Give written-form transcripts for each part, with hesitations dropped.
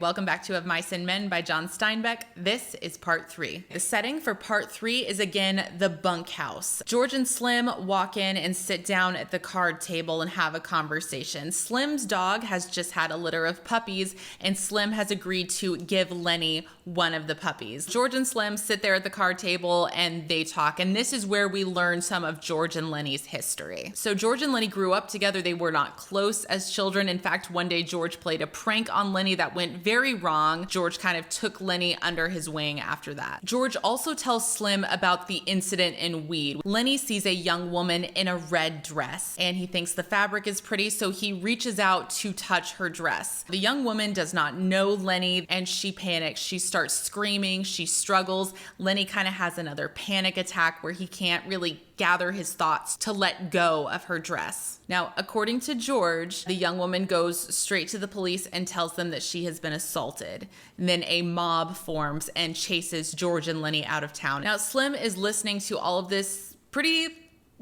Welcome back to Of Mice and Men by John Steinbeck. This is part 3. The setting for part 3 is again the bunkhouse. George and Slim walk in and sit down at the card table and have a conversation. Slim's dog has just had a litter of puppies, and Slim has agreed to give Lenny one of the puppies. George and Slim sit there at the card table and they talk, and this is where we learn some of George and Lenny's history. So George and Lenny grew up together. They were not close as children. In fact, one day George played a prank on Lenny that went very wrong. George kind of took Lenny under his wing after that. George also tells Slim about the incident in Weed. Lenny sees a young woman in a red dress and he thinks the fabric is pretty, so he reaches out to touch her dress. The young woman does not know Lenny and she panics. She starts screaming, she struggles. Lenny kind of has another panic attack where he can't really gather his thoughts to let go of her dress. Now, according to George, the young woman goes straight to the police and tells them that she has been assaulted. And then a mob forms and chases George and Lenny out of town. Now, Slim is listening to all of this pretty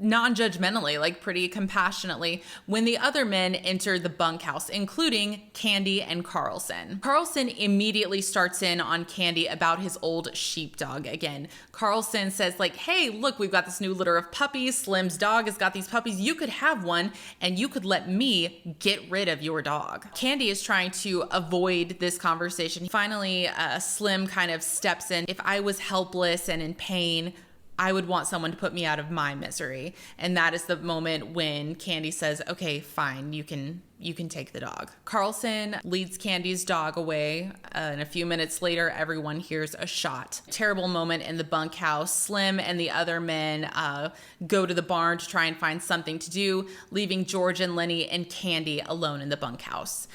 non-judgmentally, like pretty compassionately, when the other men enter the bunkhouse, including Candy and Carlson. Carlson immediately starts in on Candy about his old sheepdog again. Carlson says like, hey, look, we've got this new litter of puppies. Slim's dog has got these puppies. You could have one and you could let me get rid of your dog. Candy is trying to avoid this conversation. Finally, Slim kind of steps in. If I was helpless and in pain, I would want someone to put me out of my misery. And that is the moment when Candy says, okay, fine, you can take the dog. Carlson leads Candy's dog away, and a few minutes later, everyone hears a shot. Terrible moment in the bunkhouse. Slim and the other men go to the barn to try and find something to do, leaving George and Lenny and Candy alone in the bunkhouse.